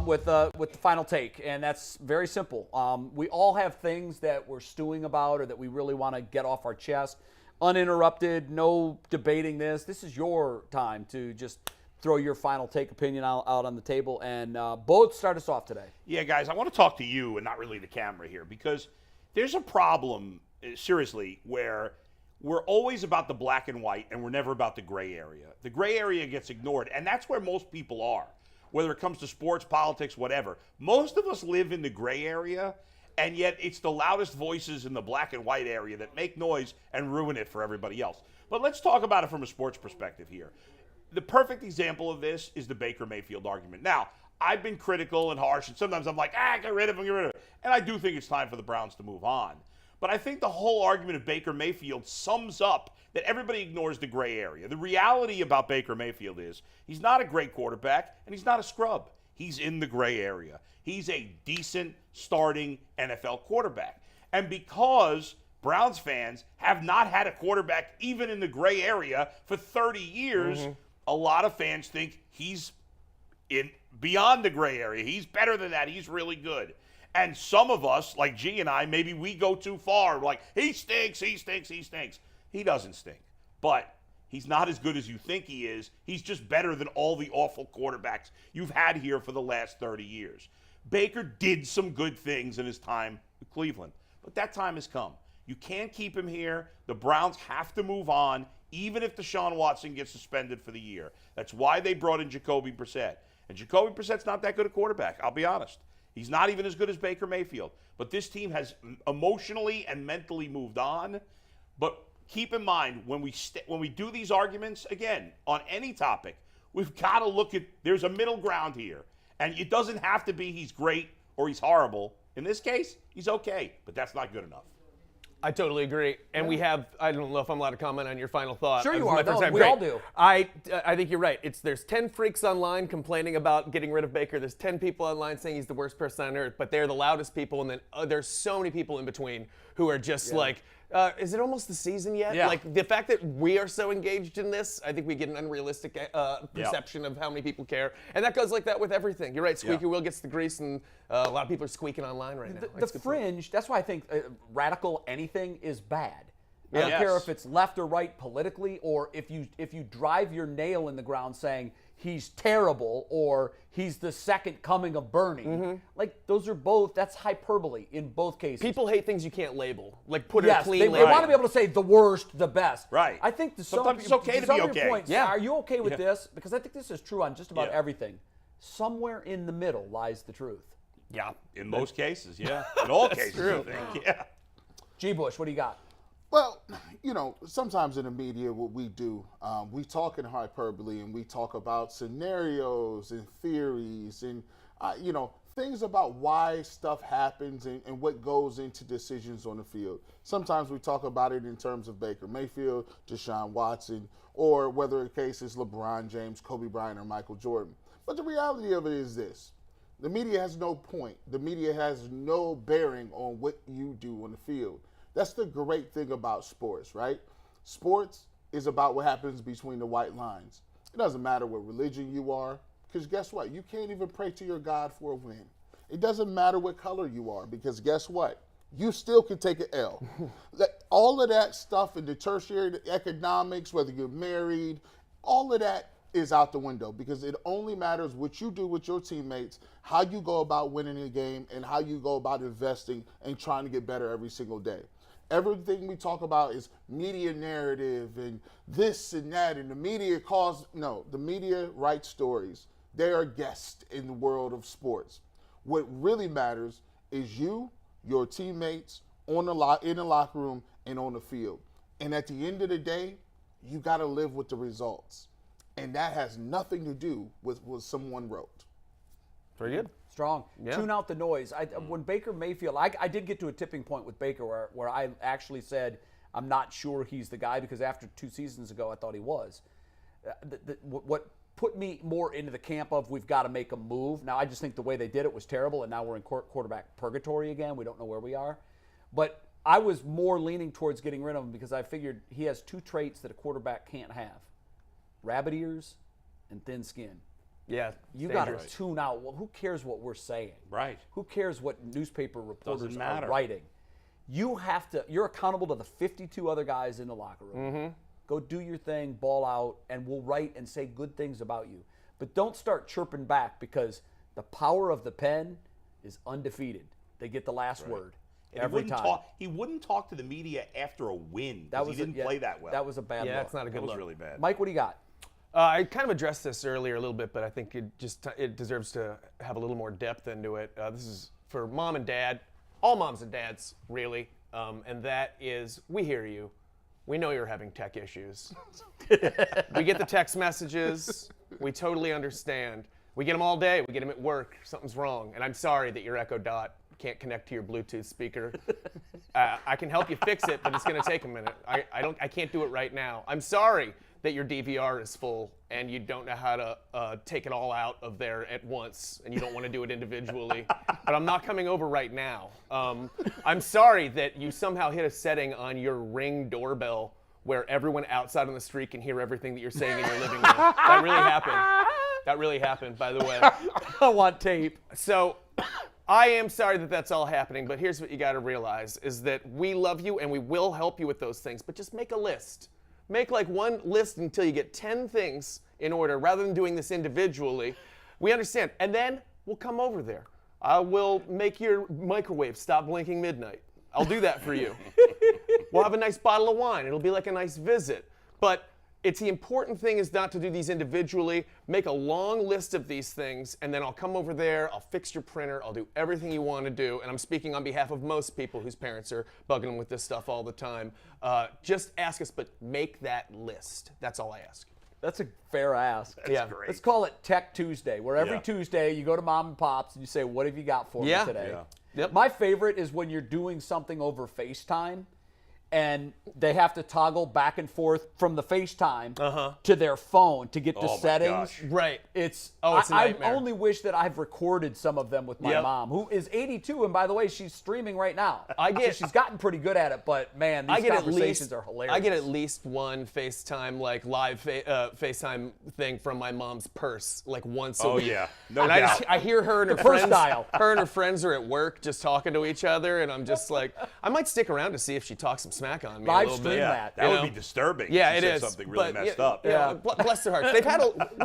with the final take, and that's very simple. We all have things that we're stewing about or that we really want to get off our chest. Uninterrupted, no debating this. This is your time to just throw your final take opinion out on the table, and both start us off today. Yeah, guys, I want to talk to you and not really the camera here, because there's a problem, seriously, where we're always about the black and white and we're never about the gray area. The gray area gets ignored, and that's where most people are, whether it comes to sports, politics, whatever. Most of us live in the gray area, and yet it's the loudest voices in the black and white area that make noise and ruin it for everybody else. But let's talk about it from a sports perspective here. The perfect example of this is the Baker Mayfield argument. Now, I've been critical and harsh, and sometimes I'm like, get rid of him, get rid of him. And I do think it's time for the Browns to move on. But I think the whole argument of Baker Mayfield sums up that everybody ignores the gray area. The reality about Baker Mayfield is he's not a great quarterback, and he's not a scrub. He's in the gray area. He's a decent starting NFL quarterback. And because Browns fans have not had a quarterback even in the gray area for 30 years, a lot of fans think he's in beyond the gray area. He's better than that. He's really good. And some of us, like G and I, maybe we go too far. Like, he stinks, he stinks, he stinks. He doesn't stink. But he's not as good as you think he is. He's just better than all the awful quarterbacks you've had here for the last 30 years. Baker did some good things in his time with Cleveland, but that time has come. You can't keep him here. The Browns have to move on, even if Deshaun Watson gets suspended for the year. That's why they brought in Jacoby Brissett. And Jacoby Brissett's not that good a quarterback, I'll be honest. He's not even as good as Baker Mayfield. But this team has emotionally and mentally moved on. But keep in mind, when we do these arguments, again, on any topic, we've got to look at, there's a middle ground here. And it doesn't have to be he's great or he's horrible. In this case, he's okay, but that's not good enough. I totally agree. And we have, I don't know if I'm allowed to comment on your final thought. Sure you are. No, we Great. all do. I think you're right. There's 10 freaks online complaining about getting rid of Baker. There's 10 people online saying he's the worst person on earth, but they're the loudest people. And then there's so many people in between who are just like, is it almost the season yet? Yeah. Like, the fact that we are so engaged in this, I think we get an unrealistic perception of how many people care. And that goes like that with everything. You're right, squeaky wheel gets the grease, and a lot of people are squeaking online right now. The fringe, that's why I think radical anything is bad. I don't care if it's left or right politically, or if you drive your nail in the ground saying he's terrible or he's the second coming of Bernie. Like, those are both, that's hyperbole in both cases. People hate things you can't label. Like, put a clean label. They want to be able to say the worst, the best. Right. I think sometimes it's okay to be okay. Points, are you okay with this? Because I think this is true on just about everything. Somewhere in the middle lies the truth. Yeah. In most cases, In all cases, true. I think. Yeah. G. Bush, what do you got? Well, sometimes in the media, what we do, we talk in hyperbole and we talk about scenarios and theories and, things about why stuff happens and what goes into decisions on the field. Sometimes we talk about it in terms of Baker Mayfield, Deshaun Watson, or whether the case is LeBron James, Kobe Bryant, or Michael Jordan. But the reality of it is this. The media has no point. The media has no bearing on what you do on the field. That's the great thing about sports, right? Sports is about what happens between the white lines. It doesn't matter what religion you are, because guess what? You can't even pray to your God for a win. It doesn't matter what color you are, because guess what? You still can take an L. All of that stuff in the tertiary economics, whether you're married, all of that is out the window, because it only matters what you do with your teammates, how you go about winning a game, and how you go about investing and trying to get better every single day. Everything we talk about is media narrative and this and that, and the media the media writes stories. They are guests in the world of sports. What really matters is you, your teammates, in the locker room and on the field. And at the end of the day, you got to live with the results. And that has nothing to do with what someone wrote. Very good. Strong. Yeah. Tune out the noise. When Baker Mayfield, I did get to a tipping point with Baker where I actually said, I'm not sure he's the guy, because after 2 seasons ago, I thought he was. What put me more into the camp of we've got to make a move. Now, I just think the way they did it was terrible, and now we're in quarterback purgatory again. We don't know where we are. But I was more leaning towards getting rid of him because I figured he has 2 traits that a quarterback can't have: rabbit ears and thin skin. Yeah, You got to dangerous. tune out. Well, who cares what we're saying? Right. Who cares what newspaper reporters Doesn't are matter. writing? You're accountable to the 52 other guys in the locker room. Mm-hmm. Go do your thing, ball out, and we'll write and say good things about you. But don't start chirping back, because the power of the pen is undefeated. They get the last word And every he wouldn't time. He wouldn't talk to the media after a win. That He didn't play that well. That was a bad Yeah, look. that's not a good That was look. really bad. Mike, what do you got? I kind of addressed this earlier a little bit, but I think it deserves to have a little more depth into it. This is for mom and dad, all moms and dads, really, and that is, we hear you. We know you're having tech issues. We get the text messages. We totally understand. We get them all day. We get them at work. Something's wrong, and I'm sorry that your Echo Dot can't connect to your Bluetooth speaker. I can help you fix it, but it's going to take a minute. I can't do it right now. I'm sorry that your DVR is full and you don't know how to take it all out of there at once, and you don't want to do it individually. But I'm not coming over right now. I'm sorry that you somehow hit a setting on your Ring doorbell where everyone outside on the street can hear everything that you're saying in your living room. That really happened. That really happened, by the way. I want tape. So I am sorry that that's all happening, but here's what you got to realize is that we love you and we will help you with those things, but just make a list. Make like one list until you get 10 things in order rather than doing this individually. We understand. And then we'll come over there. I will make your microwave stop blinking midnight. I'll do that for you. We'll have a nice bottle of wine. It'll be like a nice visit. But it's the important thing is not to do these individually. Make a long list of these things, and then I'll come over there, I'll fix your printer, I'll do everything you want to do, and I'm speaking on behalf of most people whose parents are bugging them with this stuff all the time. Just ask us, but make that list. That's all I ask. That's a fair ask. Yeah. great. Let's call it Tech Tuesday, where every Yeah. Tuesday you go to mom and pops and you say, what have you got for me today? Yeah. Yep. My favorite is when you're doing something over FaceTime and they have to toggle back and forth from the FaceTime to their phone to get to Oh my settings. gosh. Right. It's Oh, it's a I nightmare. only wish that I've recorded some of them with my Yep. mom, who is 82, and by the way, she's streaming right now. I get- so she's gotten pretty good at it, but man, these conversations are hilarious. I get at least one FaceTime, like live FaceTime thing from my mom's purse, like once a Oh, week. yeah. No and doubt. I hear her and her purse friends. dial. Her and her friends are at work just talking to each other, and I'm just like, I might stick around to see if she talks some smack on me Live a little stream bit. that. That You would know? be disturbing. Yeah, She it said is. something really but, messed yeah, up. Yeah, bless their hearts. We've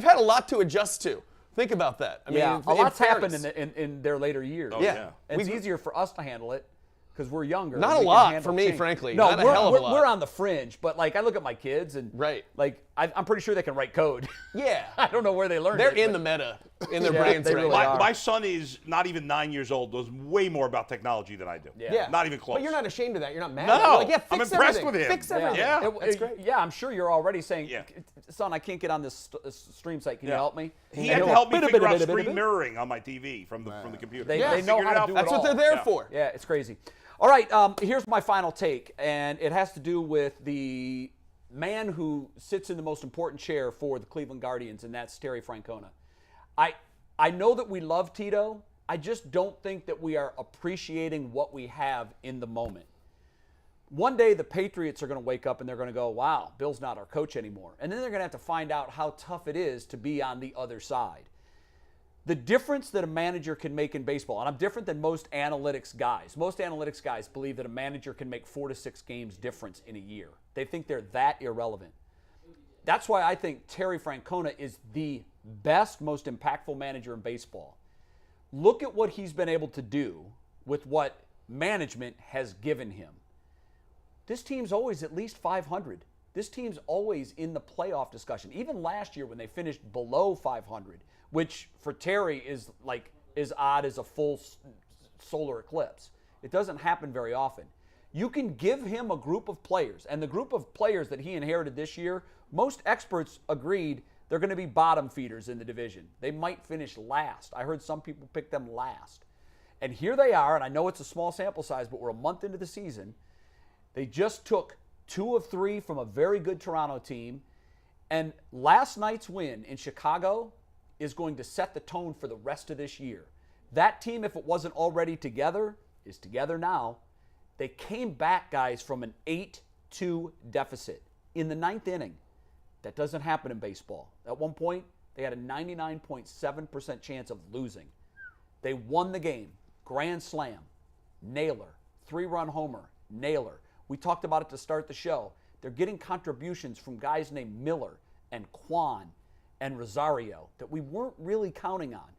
had a lot to adjust to. Think about that. I mean, Yeah, a in lot's happened fairness. in their later years. Oh, Yeah. yeah. And it's easier for us to handle it because we're younger. Not and a we can lot handle for me, change. frankly. No, Not a we're, hell of a we're, lot. we're on the fringe, but like I look at my kids and Right. like I'm pretty sure they can write code. Yeah. I don't know where they learned They're it. in but- the meta, in their Yeah, brains they right really now. are. My son is not even 9 years old, knows way more about technology than I do. Yeah. Not even close. But you're not ashamed of that. You're not mad. No, You're like, yeah, fix I'm impressed everything. with him. Fix Yeah. everything. Yeah. That's great. Yeah, I'm sure you're already saying, Yeah. son, I can't get on this stream site. Can you Yeah. help me? He And had to he'll help go, me figure out "Bit-a-bit-a-bit-a-bit." screen mirroring on my TV from the computer. They Yeah. know Figured how it to out do for it That's all. what they're there Yeah. for. Yeah, it's crazy. All right, here's my final take, and it has to do with the man who sits in the most important chair for the Cleveland Guardians, and that's Terry Francona. I know that we love Tito. I just don't think that we are appreciating what we have in the moment. One day the Patriots are going to wake up and they're going to go, wow, Bill's not our coach anymore. And then they're going to have to find out how tough it is to be on the other side. The difference that a manager can make in baseball, and I'm different than most analytics guys. Most analytics guys believe that a manager can make 4 to 6 games difference in a year. They think they're that irrelevant. That's why I think Terry Francona is the best, most impactful manager in baseball. Look at what he's been able to do with what management has given him. This team's always at least 500. This team's always in the playoff discussion. Even last year when they finished below 500, which for Terry is like as odd as a full solar eclipse. It doesn't happen very often. You can give him a group of players, and the group of players that he inherited this year, most experts agreed they're going to be bottom feeders in the division. They might finish last. I heard some people pick them last. And here they are, and I know it's a small sample size, but we're a month into the season. They just took 2 of 3 from a very good Toronto team, and last night's win in Chicago is going to set the tone for the rest of this year. That team, if it wasn't already together, is together now. They came back, guys, from an 8-2 deficit in the 9th inning. That doesn't happen in baseball. At one point, they had a 99.7% chance of losing. They won the game. Grand slam, nailer, 3-run homer, nailer. We talked about it to start the show. They're getting contributions from guys named Miller and Kwan and Rosario that we weren't really counting on.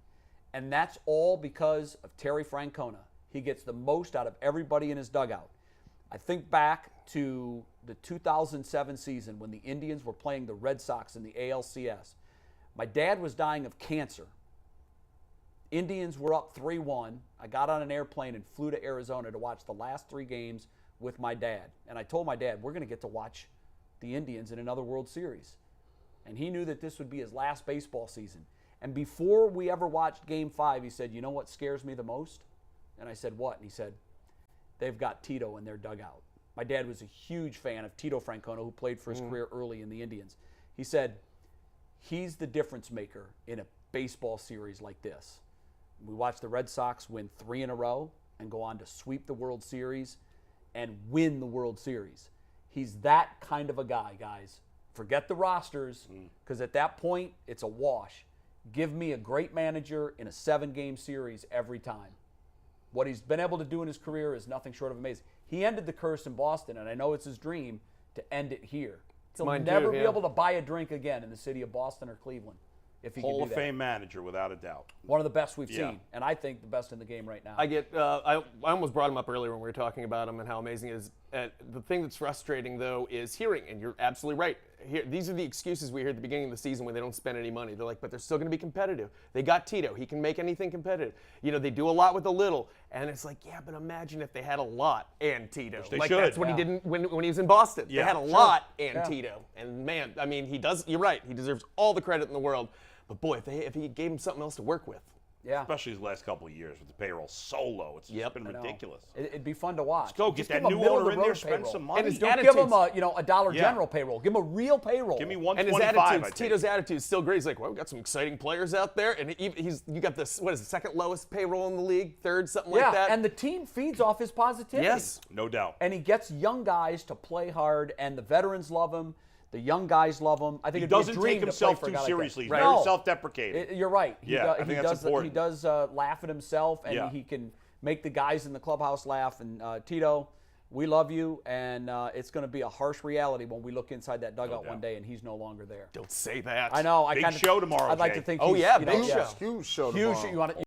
And that's all because of Terry Francona. He gets the most out of everybody in his dugout. I think back to the 2007 season when the Indians were playing the Red Sox in the ALCS. My dad was dying of cancer. Indians were up 3-1. I got on an airplane and flew to Arizona to watch the last 3 games with my dad. And I told my dad, we're going to get to watch the Indians in another World Series. And he knew that this would be his last baseball season. And before we ever watched Game 5, he said, you know what scares me the most? And I said, what? And he said, they've got Tito in their dugout. My dad was a huge fan of Tito Francona, who played for his career early in the Indians. He said, he's the difference maker in a baseball series like this. We watched the Red Sox win 3 in a row and go on to sweep the World Series and win the World Series. He's that kind of a guy, guys. Forget the rosters, because at that point, it's a wash. Give me a great manager in a 7-game series every time. What he's been able to do in his career is nothing short of amazing. He ended the curse in Boston, and I know it's his dream to end it here. He'll never be able to buy a drink again in the city of Boston or Cleveland if he can do that. Hall of Fame manager, without a doubt. One of the best we've seen, and I think the best in the game right now. I almost brought him up earlier when we were talking about him and how amazing he is. The thing that's frustrating, though, is hearing, and you're absolutely right. These are the excuses we hear at the beginning of the season when they don't spend any money. They're like, but they're still going to be competitive. They got Tito. He can make anything competitive. You know, they do a lot with a little. And it's like, yeah, but imagine if they had a lot and Tito. They like, should. that's what he did when he was in Boston. Yeah, they had a lot and Tito. And, man, I mean, he does. You're right. He deserves all the credit in the world. But, boy, if he gave him something else to work with. Yeah. Especially his last couple of years with the payroll so low. It's just been ridiculous. It'd be fun to watch. Let's go. Get that new owner in there, spend some money. And his Don't give him a Dollar General payroll. Give him a real payroll. Give me And his 125. Tito's attitude is still great. He's like, well, we've got some exciting players out there. And you got this, what is the second lowest payroll in the league? Third, something like that? Yeah, and the team feeds off his positivity. Yes. No doubt. And he gets young guys to play hard, and the veterans love him. The young guys love him. I think He it'd be a doesn't dream take to himself play for a too guy seriously. Like He's that. very self-deprecating. You're right. Yeah, I think that's important. He does laugh at himself, and he can make the guys in the clubhouse laugh. And Tito, we love you, and it's going to be a harsh reality when we look inside that dugout one day and he's no longer there. Don't say that. I know. Big show tomorrow, I'd like Jay. to think. Oh, he's, yeah, you know, big show. Huge show tomorrow. Huge. You want to.